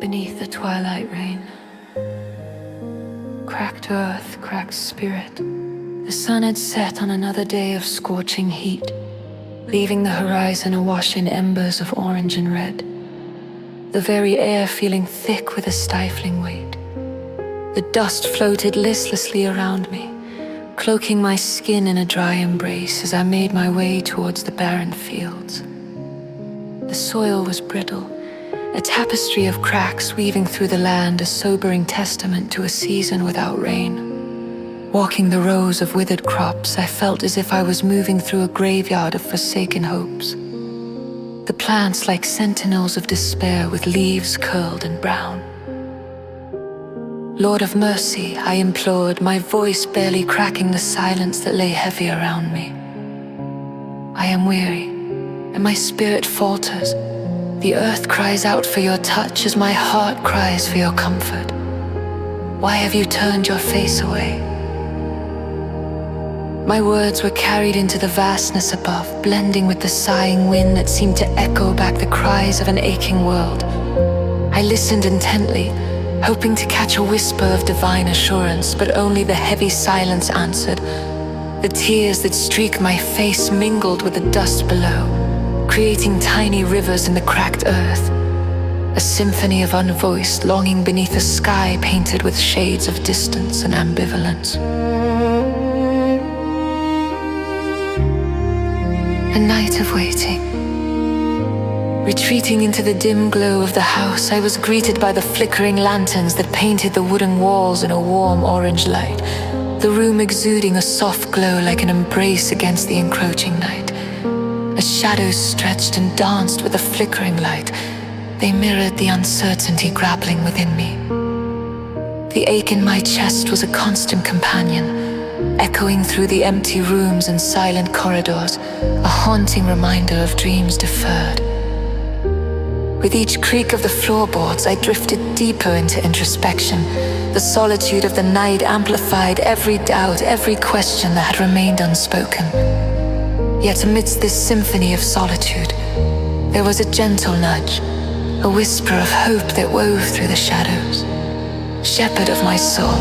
beneath the twilight rain. Cracked earth, cracked spirit. The sun had set on another day of scorching heat, leaving the horizon awash in embers of orange and red, the very air feeling thick with a stifling weight. The dust floated listlessly around me, cloaking my skin in a dry embrace as I made my way towards the barren fields. The soil was brittle, a tapestry of cracks weaving through the land, a sobering testament to a season without rain. Walking the rows of withered crops, I felt as if I was moving through a graveyard of forsaken hopes. The plants like sentinels of despair with leaves curled and brown. Lord of mercy, I implored, my voice barely cracking the silence that lay heavy around me. I am weary, and my spirit falters. The earth cries out for your touch as my heart cries for your comfort. Why have you turned your face away? My words were carried into the vastness above, blending with the sighing wind that seemed to echo back the cries of an aching world. I listened intently, hoping to catch a whisper of divine assurance, but only the heavy silence answered. The tears that streaked my face mingled with the dust below, creating tiny rivers in the cracked earth. A symphony of unvoiced longing beneath a sky painted with shades of distance and ambivalence. A night of waiting. Retreating into the dim glow of the house, I was greeted by the flickering lanterns that painted the wooden walls in a warm orange light, the room exuding a soft glow like an embrace against the encroaching night. As shadows stretched and danced with the flickering light, they mirrored the uncertainty grappling within me. The ache in my chest was a constant companion, echoing through the empty rooms and silent corridors, a haunting reminder of dreams deferred. With each creak of the floorboards, I drifted deeper into introspection. The solitude of the night amplified every doubt, every question that had remained unspoken. Yet amidst this symphony of solitude, there was a gentle nudge, a whisper of hope that wove through the shadows. Shepherd of my soul,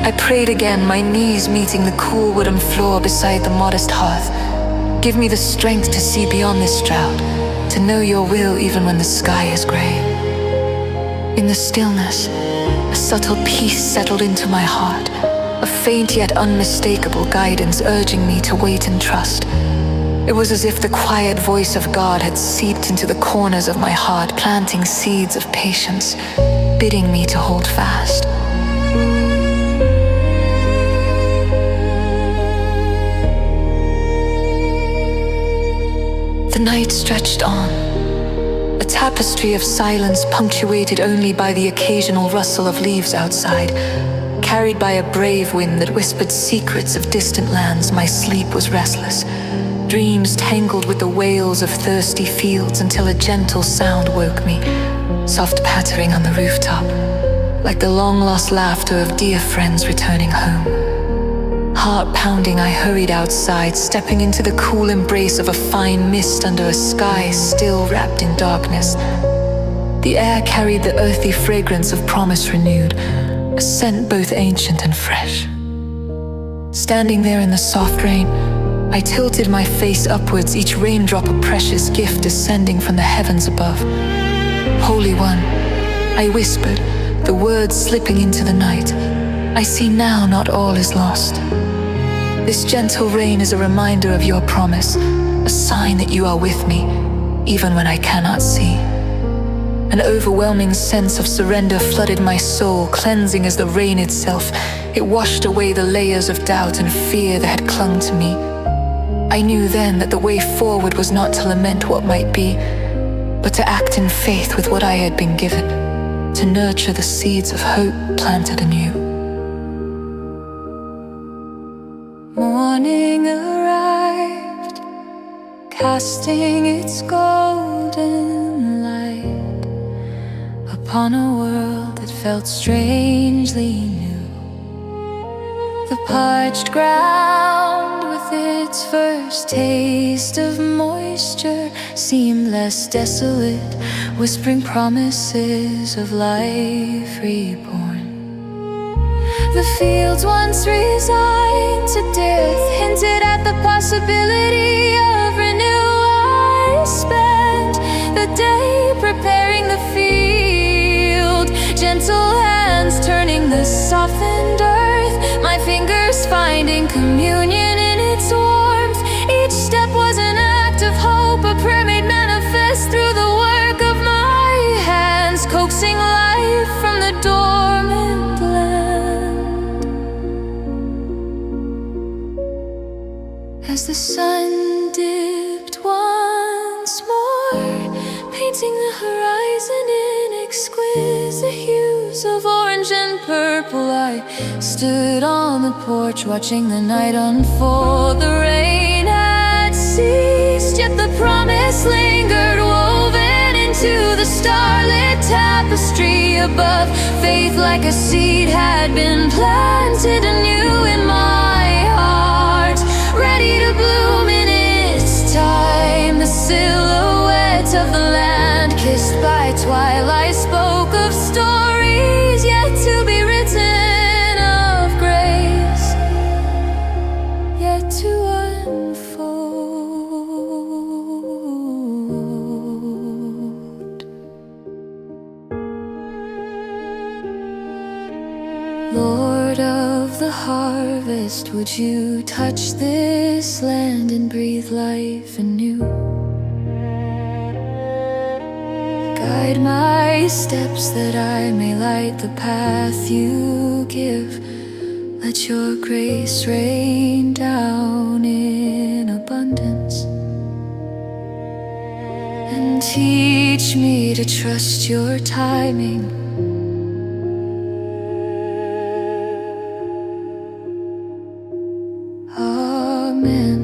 I prayed again, my knees meeting the cool wooden floor beside the modest hearth. Give me the strength to see beyond this drought, to know your will even when the sky is gray. In the stillness, a subtle peace settled into my heart, a faint yet unmistakable guidance urging me to wait and trust. It was as if the quiet voice of God had seeped into the corners of my heart, planting seeds of patience, bidding me to hold fast. The night stretched on, a tapestry of silence punctuated only by the occasional rustle of leaves outside. Carried by a brave wind that whispered secrets of distant lands, my sleep was restless. Dreams tangled with the wails of thirsty fields until a gentle sound woke me, soft pattering on the rooftop, like the long-lost laughter of dear friends returning home. Heart pounding, I hurried outside, stepping into the cool embrace of a fine mist under a sky still wrapped in darkness. The air carried the earthy fragrance of promise renewed, a scent both ancient and fresh. Standing there in the soft rain, I tilted my face upwards, each raindrop a precious gift descending from the heavens above. Holy One, I whispered, the words slipping into the night. I see now not all is lost. This gentle rain is a reminder of your promise, a sign that you are with me, even when I cannot see. An overwhelming sense of surrender flooded my soul, cleansing as the rain itself. It washed away the layers of doubt and fear that had clung to me. I knew then that the way forward was not to lament what might be, but to act in faith with what I had been given, to nurture the seeds of hope planted anew. Morning arrived, casting its golden light upon a world that felt strangely new. The parched ground with its first taste of moisture seemed less desolate, whispering promises of life reborn. The fields once resigned to death hinted at the possibility of renewal. I spent the day preparing the field, gentle hands turning the softened earth, my fingers finding communion in its warmth. Each step was an act of hope, a prayer made manifest through the work of my hands, coaxing life from the dormant land. As the sun dipped once more, painting the horizon in exquisite hues of orange and purple, I stood on the porch watching the night unfold. The rain had ceased, yet the promise lingered, woven into the starlit tapestry above. Faith like a seed had been planted anew in my heart, ready to bloom in its time. The silhouette of the land kissed by twilight spoke of stories yet to be written, of grace yet to unfold. Lord of the harvest, would you touch this land and breathe life anew? Guide my steps that I may light the path you give. Let your grace rain down in abundance, and teach me to trust your timing. Amen.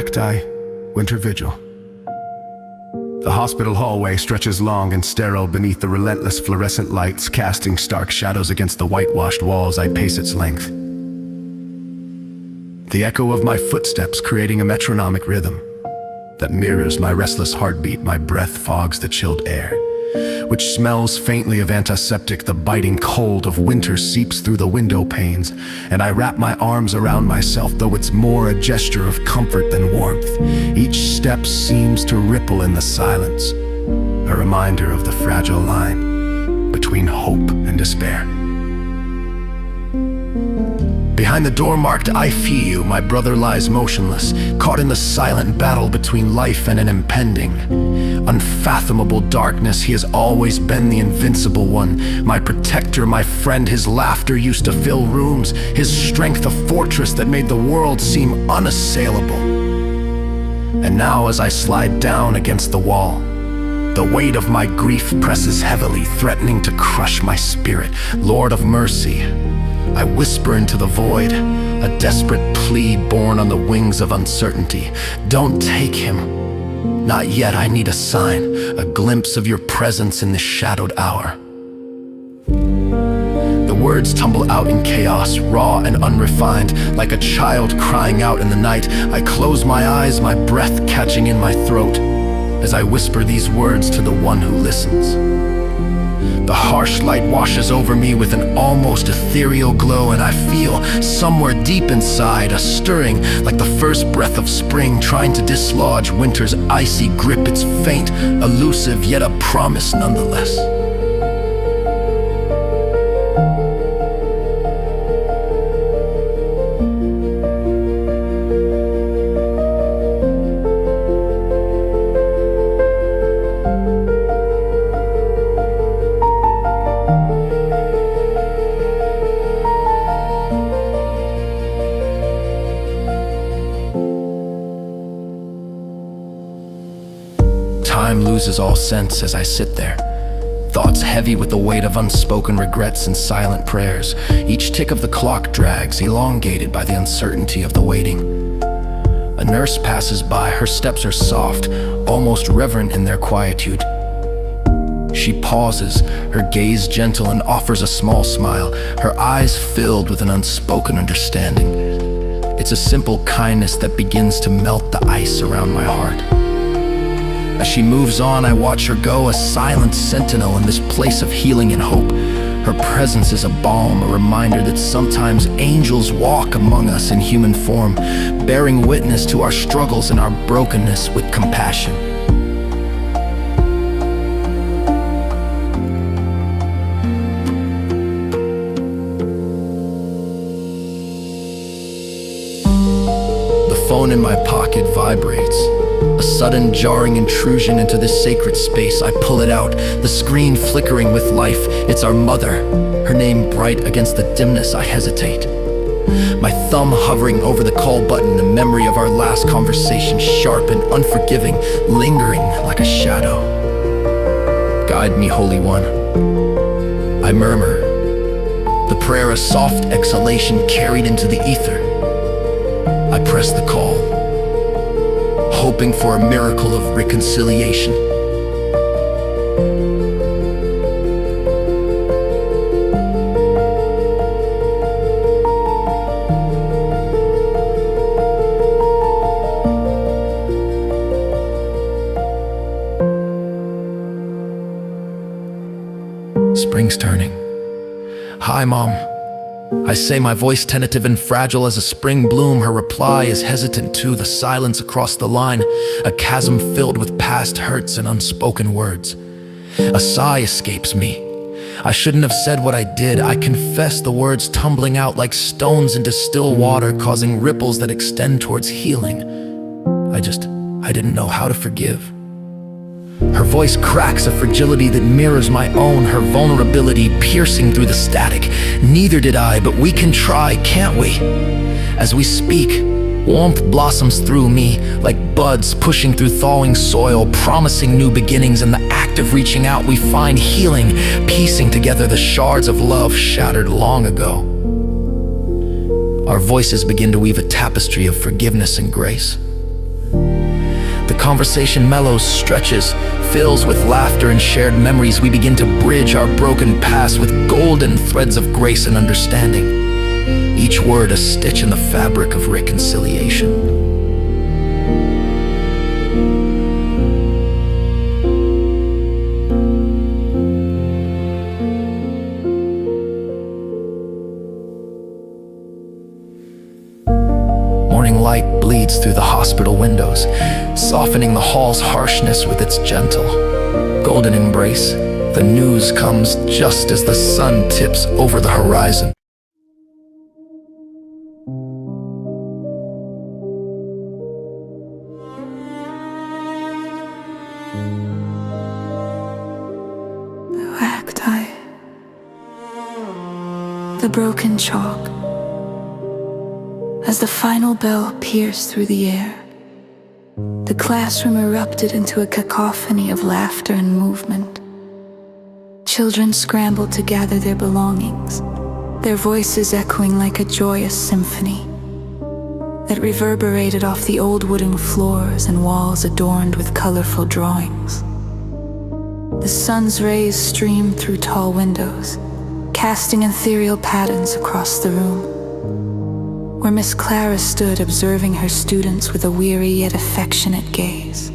Cacti, Winter Vigil. The hospital hallway stretches long and sterile beneath the relentless fluorescent lights, casting stark shadows against the whitewashed walls. I pace its length. the echo of my footsteps creating a metronomic rhythm that mirrors my restless heartbeat. My breath fogs the chilled air, which smells faintly of antiseptic. The biting cold of winter seeps through the window panes, and I wrap my arms around myself, though it's more a gesture of comfort than warmth. Each step seems to ripple in the silence, a reminder of the fragile line between hope and despair. Behind the door marked "I feel you," my brother lies motionless, caught in the silent battle between life and an impending, unfathomable darkness. He has always been the invincible one, my protector, my friend. His laughter used to fill rooms, his strength a fortress that made the world seem unassailable. And now as I slide down against the wall, the weight of my grief presses heavily, threatening to crush my spirit. Lord of mercy, I whisper into the void, a desperate plea born on the wings of uncertainty. Don't take him. Not yet. I need a sign, a glimpse of your presence in this shadowed hour. The words tumble out in chaos, raw and unrefined, like a child crying out in the night. I close my eyes, my breath catching in my throat, as I whisper these words to the one who listens. The harsh light washes over me with an almost ethereal glow, and I feel somewhere deep inside a stirring, like the first breath of spring trying to dislodge winter's icy grip. It's faint, elusive, yet a promise nonetheless. Time loses all sense as I sit there, thoughts heavy with the weight of unspoken regrets and silent prayers. Each tick of the clock drags, elongated by the uncertainty of the waiting. A nurse passes by, her steps are soft, almost reverent in their quietude. She pauses, her gaze gentle, and offers a small smile, her eyes filled with an unspoken understanding. It's a simple kindness that begins to melt the ice around my heart. As she moves on, I watch her go, a silent sentinel in this place of healing and hope. Her presence is a balm, a reminder that sometimes angels walk among us in human form, bearing witness to our struggles and our brokenness with compassion. The phone in my pocket vibrates. A sudden jarring intrusion into this sacred space. I pull it out, the screen flickering with life. It's our mother, her name bright against the dimness. I hesitate, my thumb hovering over the call button, the memory of our last conversation, sharp and unforgiving, lingering like a shadow. Guide me, Holy One, I murmur, the prayer a soft exhalation carried into the ether. I press the call, hoping for a miracle of reconciliation. Spring's turning. Hi, Mom. I say, my voice tentative and fragile as a spring bloom. Her reply is hesitant too, the silence across the line, a chasm filled with past hurts and unspoken words. A sigh escapes me. I shouldn't have said what I did. I confess, the words tumbling out like stones into still water, causing ripples that extend towards healing. I didn't know how to forgive. Her voice cracks, a fragility that mirrors my own, her vulnerability piercing through the static. Neither did I, but we can try, can't we? As we speak, warmth blossoms through me, like buds pushing through thawing soil, promising new beginnings. In the act of reaching out, we find healing, piecing together the shards of love shattered long ago. Our voices begin to weave a tapestry of forgiveness and grace. The conversation mellows, stretches, fills with laughter and shared memories. We begin to bridge our broken past with golden threads of grace and understanding. each word a stitch in the fabric of reconciliation. Morning light bleeds through the hospital windows, softening the hall's harshness with its gentle, golden embrace. The news comes just as the sun tips over the horizon. The broken chalk. As the final bell pierced through the air, the classroom erupted into a cacophony of laughter and movement. Children scrambled to gather their belongings, their voices echoing like a joyous symphony that reverberated off the old wooden floors and walls adorned with colorful drawings. The sun's rays streamed through tall windows, casting ethereal patterns across the room, where Miss Clara stood observing her students with a weary yet affectionate gaze.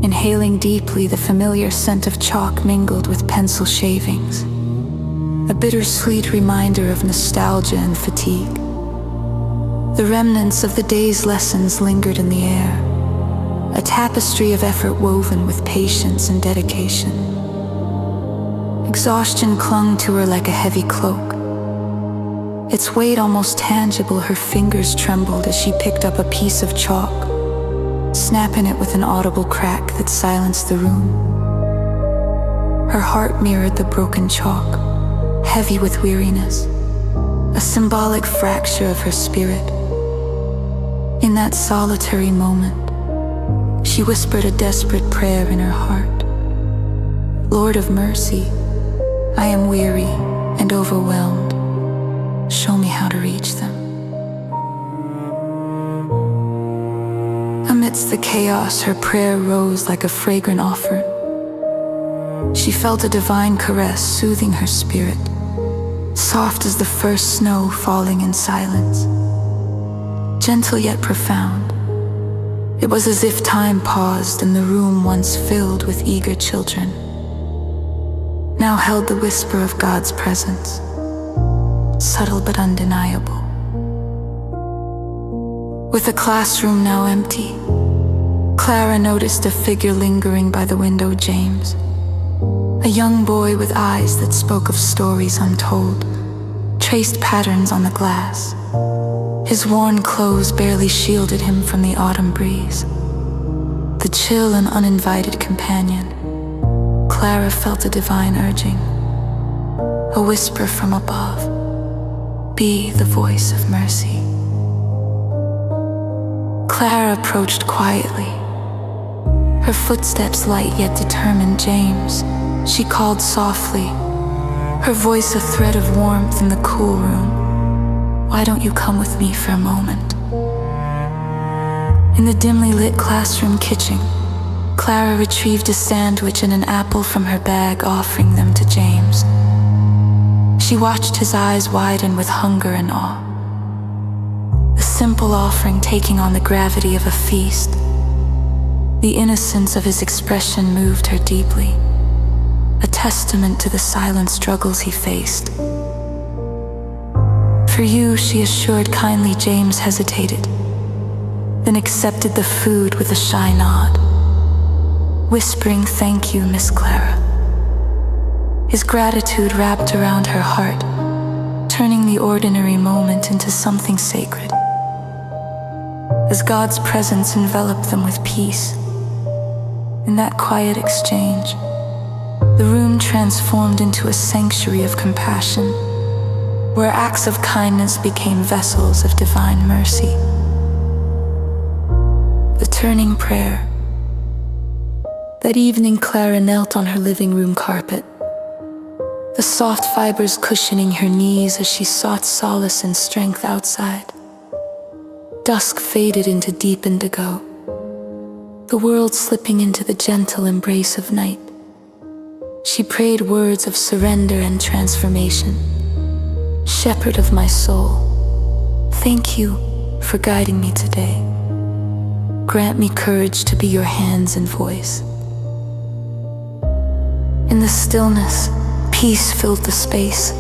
Inhaling deeply, the familiar scent of chalk mingled with pencil shavings, a bittersweet reminder of nostalgia and fatigue. The remnants of the day's lessons lingered in the air, a tapestry of effort woven with patience and dedication. Exhaustion clung to her like a heavy cloak. Its weight almost tangible, her fingers trembled as she picked up a piece of chalk, snapping it with an audible crack that silenced the room. Her heart mirrored the broken chalk, heavy with weariness, a symbolic fracture of her spirit. In that solitary moment, she whispered a desperate prayer in her heart. Lord of mercy, I am weary and overwhelmed. Show me how to reach them. Amidst the chaos, her prayer rose like a fragrant offering. She felt a divine caress soothing her spirit, soft as the first snow falling in silence. Gentle yet profound, it was as if time paused and the room once filled with eager children now held the whisper of God's presence, subtle but undeniable. With the classroom now empty, Clara noticed a figure lingering by the window. James, a young boy with eyes that spoke of stories untold, traced patterns on the glass. His worn clothes barely shielded him from the autumn breeze. The chill and uninvited companion, Clara felt a divine urging, a whisper from above. Be the voice of mercy. Clara approached quietly, her footsteps light yet determined. James, she called softly, her voice a thread of warmth in the cool room. Why don't you come with me for a moment? In the dimly lit classroom kitchen, Clara retrieved a sandwich and an apple from her bag, offering them to James. She watched his eyes widen with hunger and awe, the simple offering taking on the gravity of a feast. The innocence of his expression moved her deeply, a testament to the silent struggles he faced. For you, she assured kindly. James hesitated, then accepted the food with a shy nod, whispering, "Thank you, Miss Clara." His gratitude wrapped around her heart, turning the ordinary moment into something sacred. As God's presence enveloped them with peace, in that quiet exchange, the room transformed into a sanctuary of compassion, where acts of kindness became vessels of divine mercy. The turning prayer. That evening, Clara knelt on her living room carpet, the soft fibers cushioning her knees as she sought solace and strength outside. Dusk faded into deep indigo, the world slipping into the gentle embrace of night. She prayed words of surrender and transformation, Shepherd of my soul, thank you for guiding me today. Grant me courage to be your hands and voice. In the stillness, peace filled the space,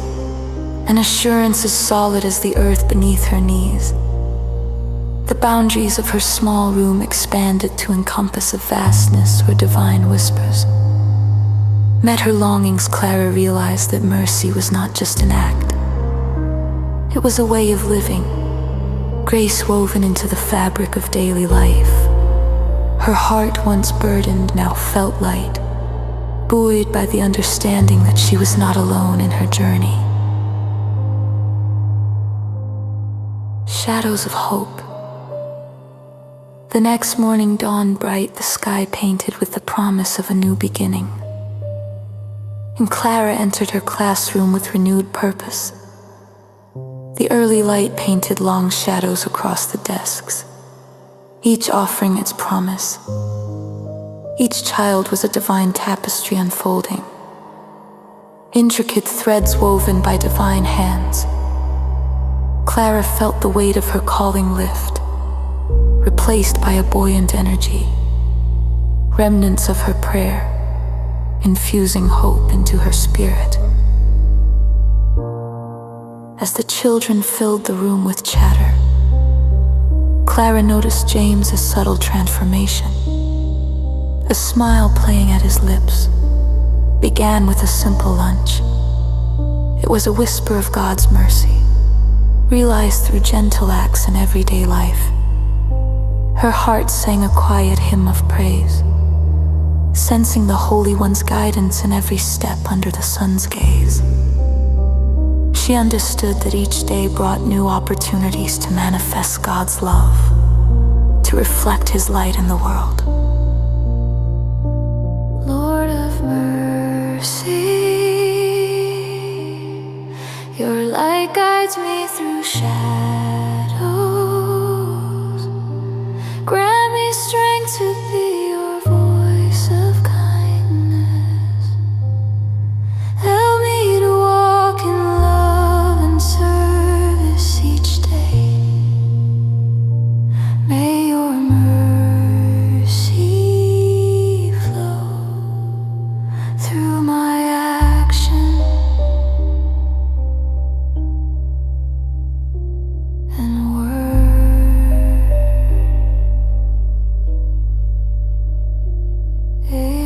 an assurance as solid as the earth beneath her knees. The boundaries of her small room expanded to encompass a vastness where divine whispers met her longings. Clara realized that mercy was not just an act. It was a way of living, grace woven into the fabric of daily life. Her heart, once burdened, now felt light, buoyed by the understanding that she was not alone in her journey. Shadows of hope. The next morning dawned bright, the sky painted with the promise of a new beginning. And Clara entered her classroom with renewed purpose. The early light painted long shadows across the desks, each offering its promise. Each child was a divine tapestry unfolding, intricate threads woven by divine hands. Clara felt the weight of her calling lift, replaced by a buoyant energy, remnants of her prayer, infusing hope into her spirit. As the children filled the room with chatter, Clara noticed James's subtle transformation. A smile playing at his lips began with a simple lunch. It was a whisper of God's mercy, realized through gentle acts in everyday life. Her heart sang a quiet hymn of praise, sensing the Holy One's guidance in every step under the sun's gaze. She understood that each day brought new opportunities to manifest God's love, to reflect His light in the world. Lord of mercy, your light guides me through shadows. Grant me strength to be your voice of kindness. Help me to walk in love and service each day. May your mercy flow through my action and word. Amen.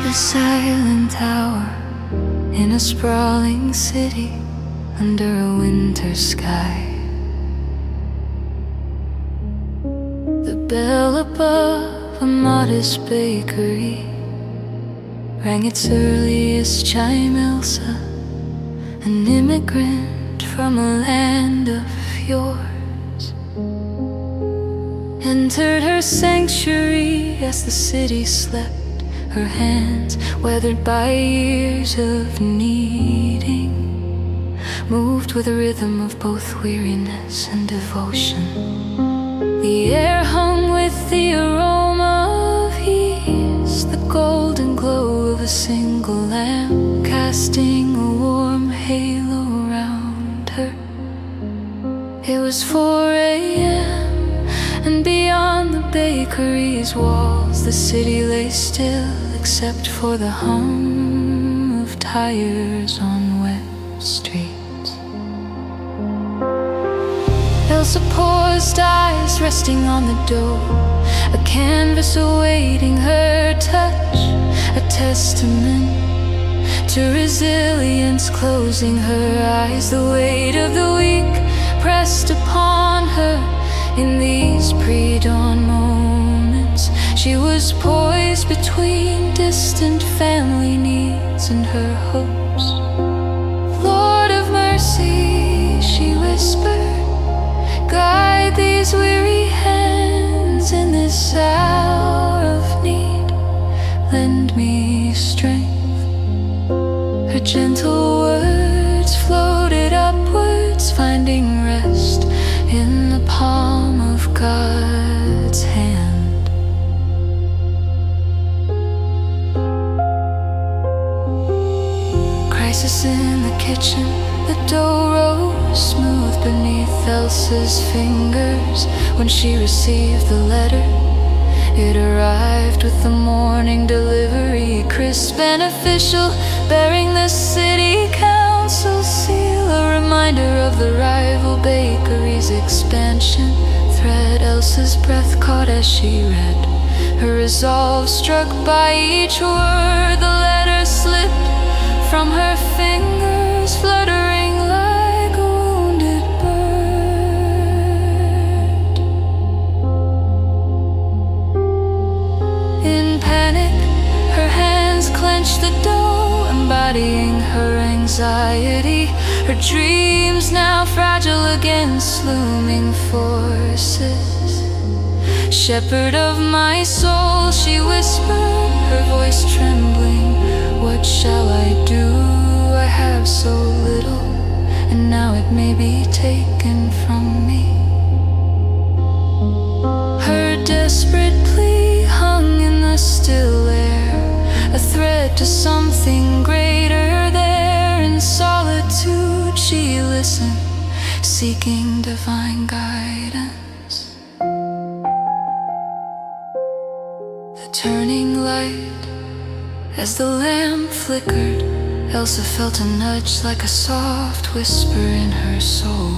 The silent tower in a sprawling city under a winter sky. The bell above a modest bakery rang its earliest chime. Elsa, an immigrant from a land of yours, entered her sanctuary as the city slept, her hands weathered by years of kneading, moved with a rhythm of both weariness and devotion. The air hung with the aroma of yeast, the golden glow of a single lamp casting a warm halo around her. It was 4 a.m. and beyond the bakery's walls the city lay still, except for the hum of tires on wet streets. Elsa paused, eyes resting on the dough, a canvas awaiting her touch, a testament to resilience closing her eyes. The weight of the week pressed upon her in these pre-dawn moments. She She was poised between distant family needs and her hopes. Lord of mercy, she whispered, guide these weary hands in this hour of need. Lend me strength. Her gentle words floated upwards, finding rest in the palm of God's hand. Crisis in the kitchen, the dough rose smooth beneath Elsa's fingers when she received the letter. It arrived with the morning delivery, crisp and official, bearing the city council seal, a reminder of the rival bakery's expansion. Thread Elsa's breath caught as she read, her resolve struck by each word. The letter slipped from her fingers, fluttering like a wounded bird. In panic, her hands clenched the dough, embodying her anxiety, her dreams now fragile against looming forces. Shepherd of my soul, she whispered, her voice trembling, what shall I do? I have so little, and now it may be taken from me. Her desperate plea hung in the still air, a thread to something greater there. In solitude she listened, seeking divine guidance. The turning light, as the lamp flickered, Elsa felt a nudge like a soft whisper in her soul.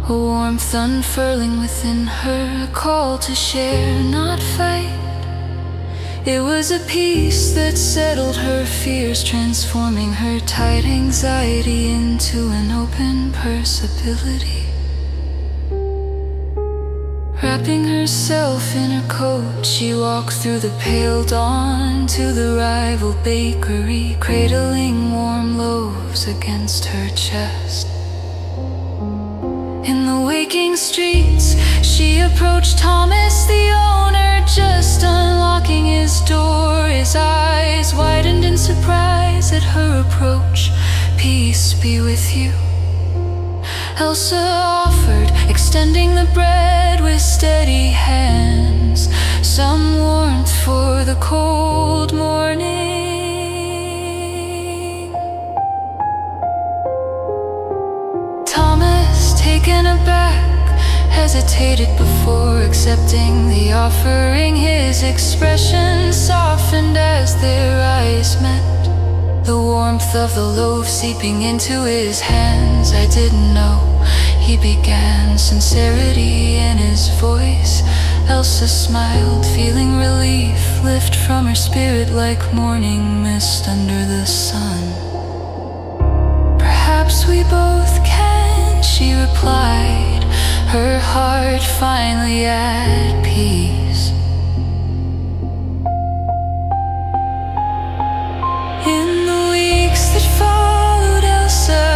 A warmth unfurling within her, a call to share, not fight. It was a peace that settled her fears, transforming her tight anxiety into an open possibility. Wrapping herself in her coat, she walked through the pale dawn to the rival bakery, cradling warm loaves against her chest. In the waking streets, she approached Thomas, the owner, just unlocking his door. His eyes widened in surprise at her approach. Peace be with you, Elsa offered, extending the bread with steady hands, some warmth for the cold morning. Thomas, taken aback, hesitated before accepting the offering. His expression softened as their eyes met, the warmth of the loaf seeping into his hands. I didn't know, he began, sincerity in his voice. Elsa smiled, feeling relief lift from her spirit like morning mist under the sun. Perhaps we both can, she replied, her heart finally at peace. In the weeks that followed, Elsa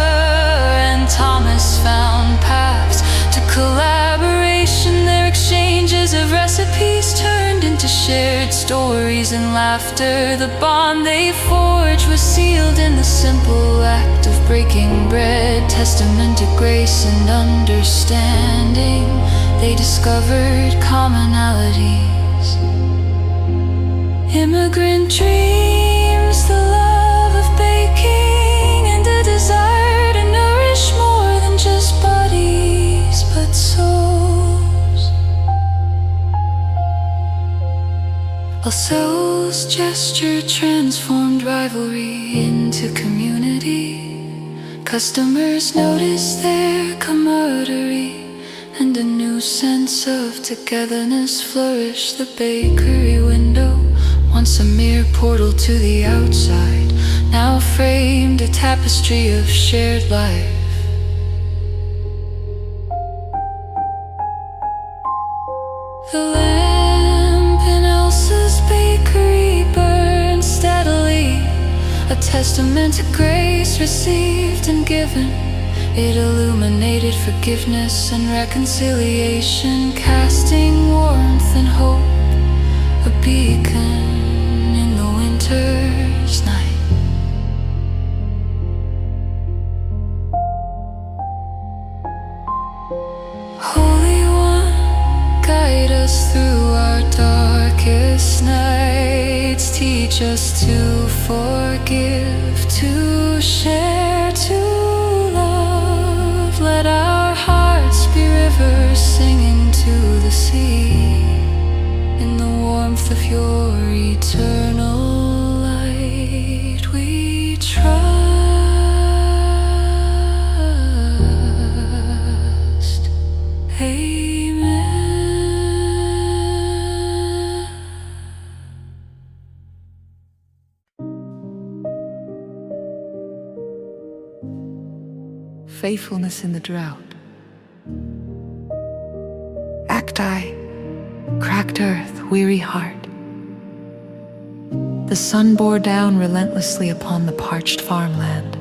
and Thomas found paths to collaboration. Their exchanges of recipes turned into shared stories and laughter. The bond they forged was sealed in the simple act of breaking bread, testament to grace and understanding. They discovered commonalities, immigrant dreams, the love of baking, and a desire to nourish more than just bodies but souls. Elsa's gesture transformed rivalry into community. Customers noticed their camaraderie, and a new sense of togetherness flourished. The bakery window, once a mere portal to the outside, now framed a tapestry of shared life. The lamp testament to grace received and given. It illuminated forgiveness and reconciliation, casting warmth and hope, a beacon in the winter's night. Holy One, guide us through our darkest nights. Teach us to forgive, to share, to love. Let our hearts be rivers singing to the sea, in the warmth of your eternal light we trust. Amen. Faithfulness in the drought. Cacti, cracked earth, weary heart. The sun bore down relentlessly upon the parched farmland,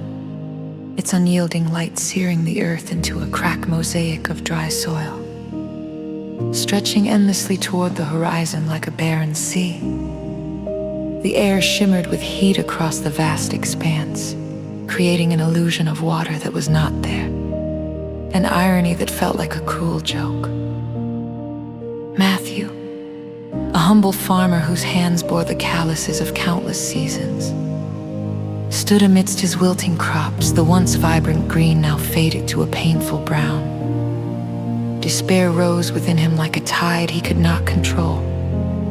its unyielding light searing the earth into a crack mosaic of dry soil, stretching endlessly toward the horizon like a barren sea. The air shimmered with heat across the vast expanse, creating an illusion of water that was not there, an irony that felt like a cruel joke. Matthew, a humble farmer whose hands bore the calluses of countless seasons, stood amidst his wilting crops, the once vibrant green now faded to a painful brown. Despair rose within him like a tide he could not control,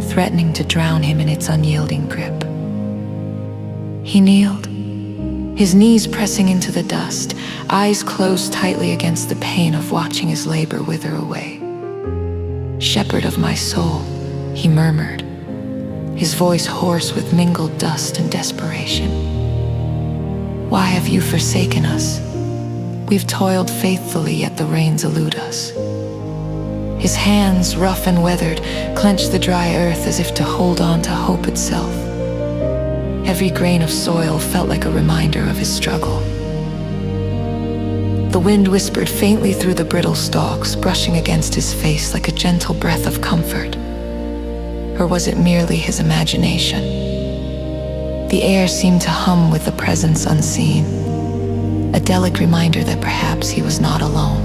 threatening to drown him in its unyielding grip. He kneeled, his knees pressing into the dust, eyes closed tightly against the pain of watching his labor wither away. "Shepherd of my soul," he murmured, his voice hoarse with mingled dust and desperation. "Why have you forsaken us? We've toiled faithfully, yet the rains elude us." His hands, rough and weathered, clenched the dry earth as if to hold on to hope itself. Every grain of soil felt like a reminder of his struggle. The wind whispered faintly through the brittle stalks, brushing against his face like a gentle breath of comfort. Or was it merely his imagination? The air seemed to hum with a presence unseen, a delicate reminder that perhaps he was not alone.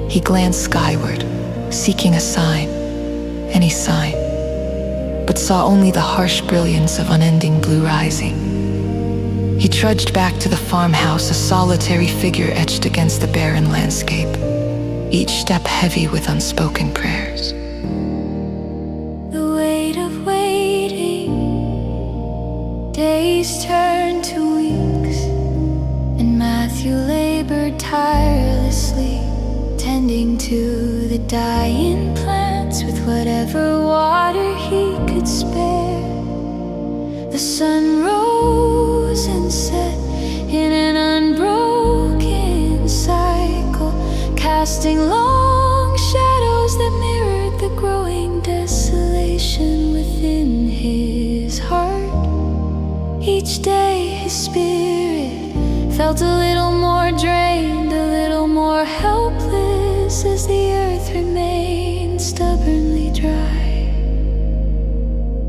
He glanced skyward, seeking a sign, any sign, but saw only the harsh brilliance of unending blue rising. He trudged back to the farmhouse, a solitary figure etched against the barren landscape, each step heavy with unspoken prayers. The weight of waiting, days turned to weeks, and Matthew labored tirelessly, tending to the dying plants with whatever water he could spare. The sun rose and set in an unbroken cycle, casting long shadows that mirrored the growing desolation within his heart. Each day his spirit felt a little more drained, a little more helpless, as the earth remained stubbornly dry.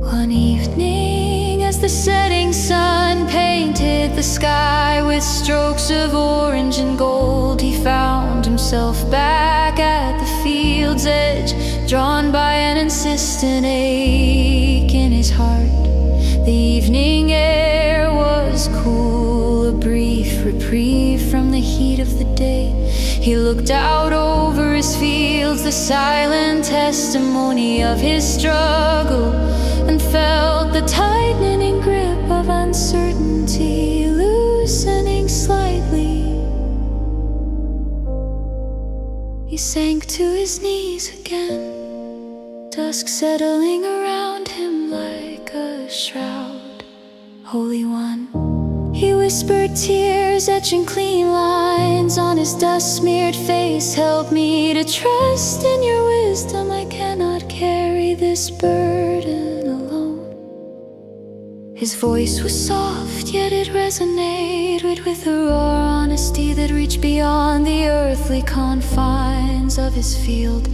One evening, as the setting sun painted the sky with strokes of orange and gold, he found himself back at the field's edge, drawn by an insistent ache in his heart. The evening air was cool, a brief reprieve from the heat of the day. He looked out over his fields, the silent testimony of his struggle, and felt the tightening grip of uncertainty loosening slightly. He sank to his knees again, dusk settling around him like a shroud. Holy One, he whispered, tears etching clean lines on his dust-smeared face, help me to trust in your wisdom. I cannot carry this burden alone. His voice was soft, yet it resonated with a raw honesty that reached beyond the earthly confines of his field.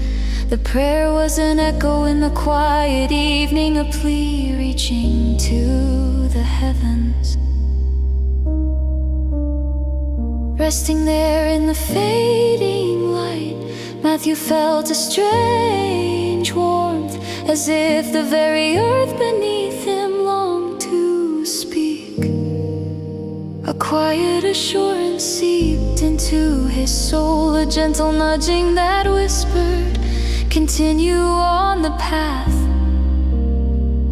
The prayer was an echo in the quiet evening, a plea reaching to the heavens. Resting there in the fading light, Matthew felt a strange warmth, as if the very earth beneath him longed to speak. A quiet assurance seeped into his soul, a gentle nudging that whispered, "Continue on the path,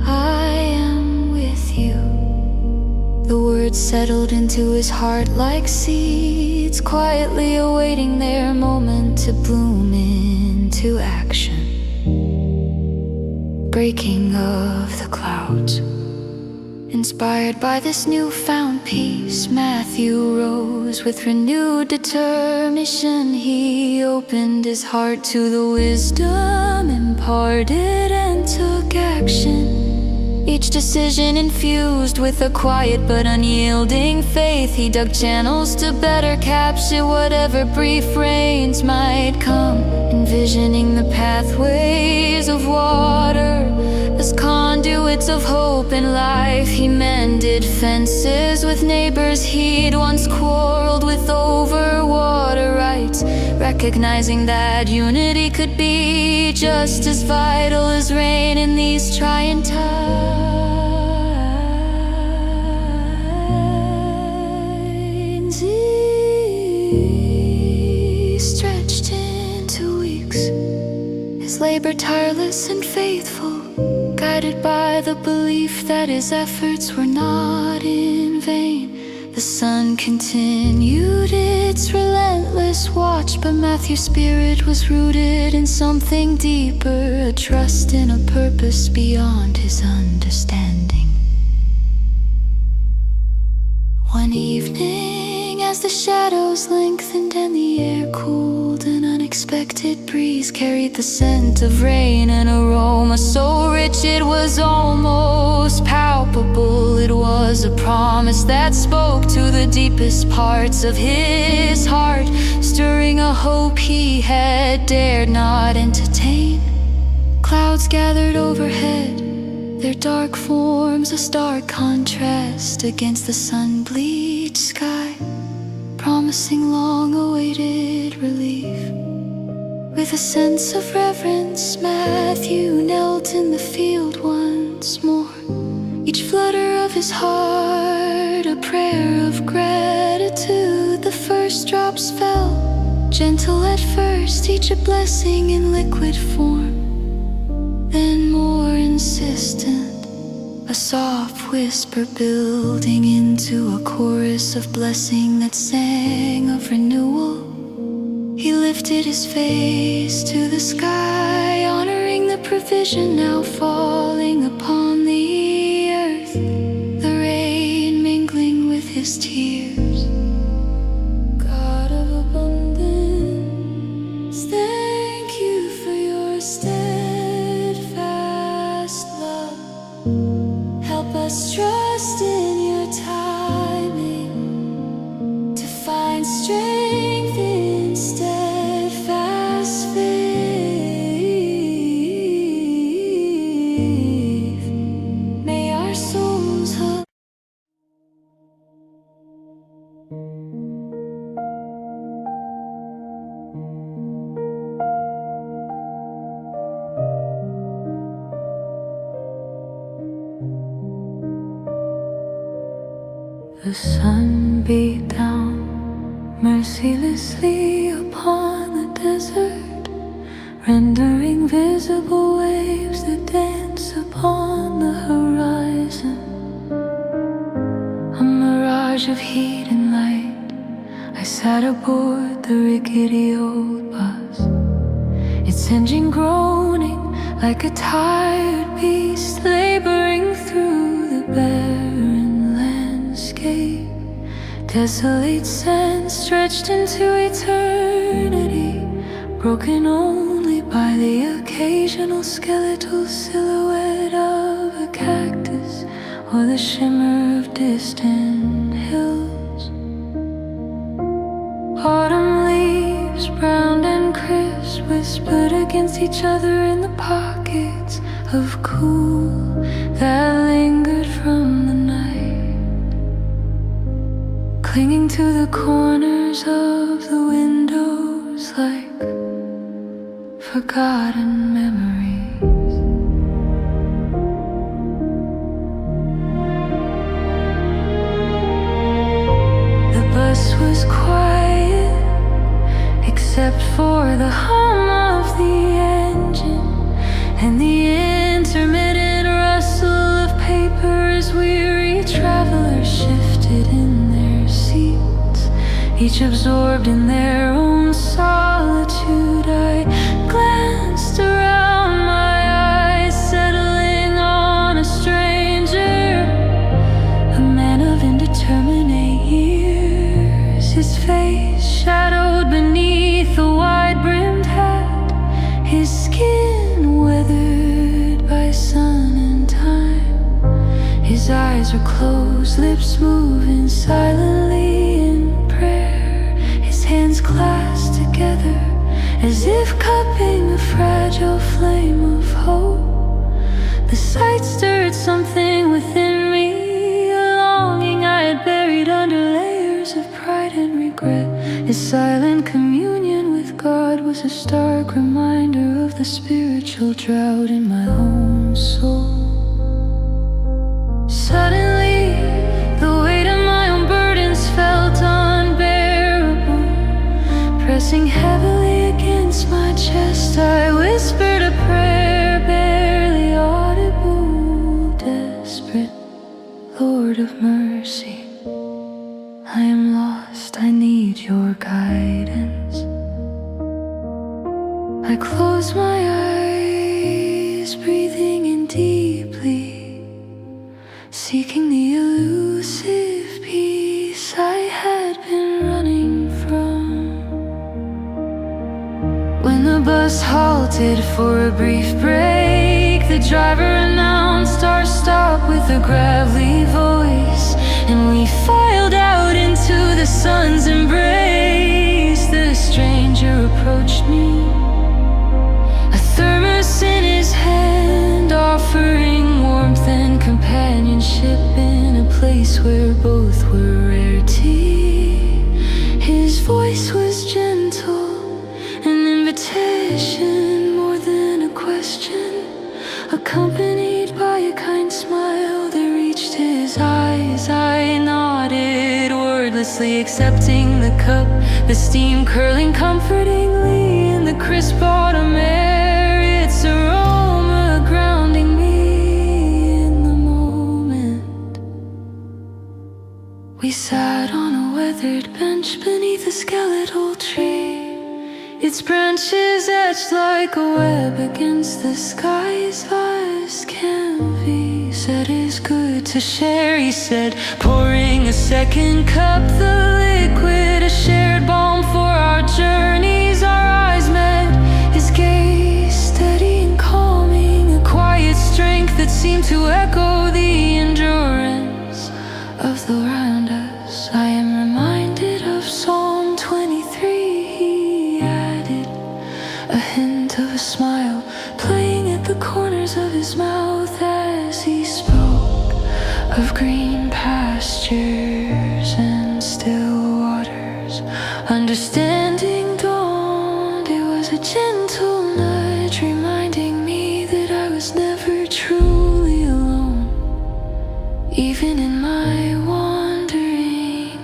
I am with you." The words settled into his heart like seeds, quietly awaiting their moment to bloom into action. Breaking of the clouds. Inspired by this newfound peace, Matthew rose with renewed determination. He opened his heart to the wisdom imparted and took action. Each decision infused with a quiet but unyielding faith. He dug channels to better capture whatever brief rains might come, envisioning the pathways of water as conduits of hope and life. He mended fences with neighbors he'd once quarreled with over water rights, recognizing that unity could be just as vital as rain in these trying times. He stretched into weeks, his labor tireless and faithful, guided by the belief that his efforts were not in vain. The sun continued its relentless watch, but Matthew's spirit was rooted in something deeper, a trust in a purpose beyond his understanding. One evening, as the shadows lengthened and the air cooled, an unexpected breeze carried the scent of rain, an aroma so rich it was almost palpable. It was a promise that spoke to the deepest parts of his heart, stirring a hope he had dared not entertain. Clouds gathered overhead, their dark forms a stark contrast against the sun-bleached sky, promising long-awaited relief. With a sense of reverence, Matthew knelt in the field once more, each flutter of his heart a prayer of gratitude. The first drops fell, gentle at first, each a blessing in liquid form, then more insistent, a soft whisper building into a chorus of blessing that sang of renewal. He lifted his face to the sky, honoring the provision now falling upon the earth, the rain mingling with his tears. God of abundance, thank you for your steadfast love. Help us trust in your timing to find strength in steadfast faith. May our souls hope. The sun beat down mercilessly upon the desert, rendering visible waves that dance upon the horizon. A mirage of heat and light, I sat aboard the rickety old bus, its engine groaning like a tired beast, laboring through the barren landscape. Desolate sand stretched into eternity, broken only by the occasional skeletal silhouette of a cactus or the shimmer of distant hills. Autumn leaves, brown and crisp, whispered against each other in the pockets of cool that lingered from the night, clinging to the corners of the windows like forgotten memories. The bus was quiet except for the hum of the engine and the intermittent rustle of paper as weary travelers shifted in their seats, each absorbed in their own solitude. I glanced around, my eyes settling on a stranger, a man of indeterminate years, his face shadowed beneath a wide-brimmed hat, his skin weathered by sun and time. His eyes were closed, lips moving silently in prayer, his hands clasped together as if cupping a fragile flame of hope. The sight stirred something within me, a longing I had buried under layers of pride and regret. His silent communion with God was a stark reminder of the spiritual drought in my own soul. Suddenly, the weight of my own burdens felt unbearable, pressing heavily against my chest. I whispered a prayer, barely audible, desperate. Lord of mercy, I am lost, I need your guidance. I close my eyes, breathing in deeply, seeking the elusive peace I had been running from. When the bus halted for a brief break, the driver announced our stop with a gravelly voice, and we filed out into the sun's embrace. The stranger approached me, a thermos in his hand, offering warmth and companionship in a place where both were rarity. His voice was gentle, an invitation more than a question, accompanied by a kind smile that reached his eyes. I nodded, wordlessly accepting the cup, the steam curling comfortingly in the crisp autumn air, its aroma grounding me in the moment. We sat on a weathered bench beneath a skeletal tree, its branches etched like a web against the sky's vast canvas. It is good to share, he said, pouring a second cup, the liquid, a shared balm for our journeys. Our eyes met, his gaze steady and calming, a quiet strength that seemed to echo the endurance of the around us. I am reminded of Psalm 23, he added, a hint of a smile playing at the corners of his mouth as he spoke of green pastures and still waters. Understanding dawned, it was a gentle nudge reminding me that I was never truly alone, even in my wandering.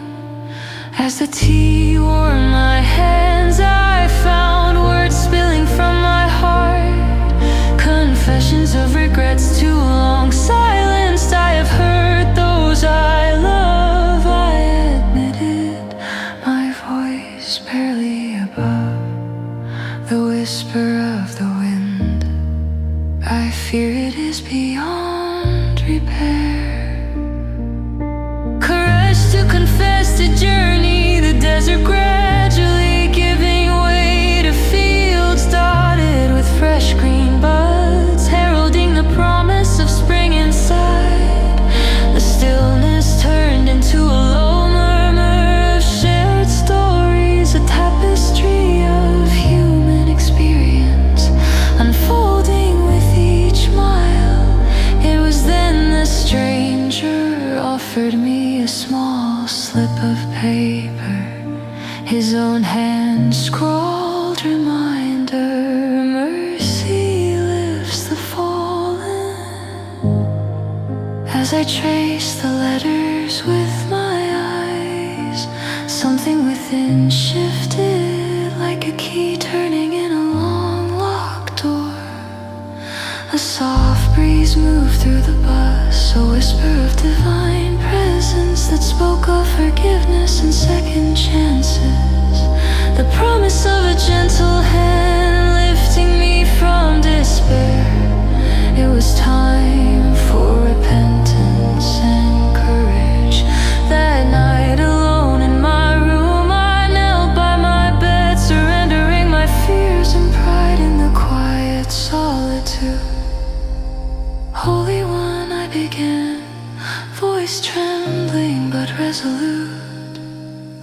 As the tea warmed my hands, I found words spilling from my heart, confessions of regrets too long silenced. I have heard those I love, I admitted, my voice barely above the whisper of the wind. I fear it is beyond repair. Courage to confess, to journey the desert, gradually giving way His own hand scrawled reminder, mercy lifts the fallen. As I trace the letters with my eyes, something within shifted like a key turning in a long locked door. A soft breeze moved through the bus, a whisper of divine presence that spoke of forgiveness and second chances. The promise of a gentle hand lifting me from despair. It was time for repentance and courage. That night alone in my room, I knelt by my bed, surrendering my fears and pride in the quiet solitude. Holy One, I began, voice trembling but resolute.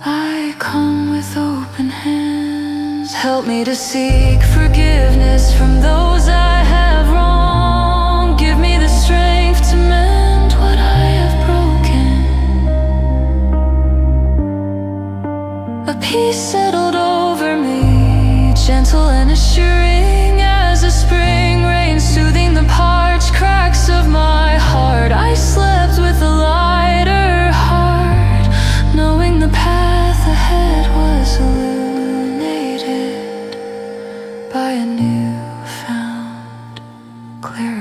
I come with open hands. Help me to seek forgiveness from those I have wronged. Give me the strength to mend what I have broken. A peace settled over me, gentle and assuring as a spring rain, soothing the parched cracks of my heart. I slept with a lighter heart, knowing the path ahead was illuminated by a newfound clarity.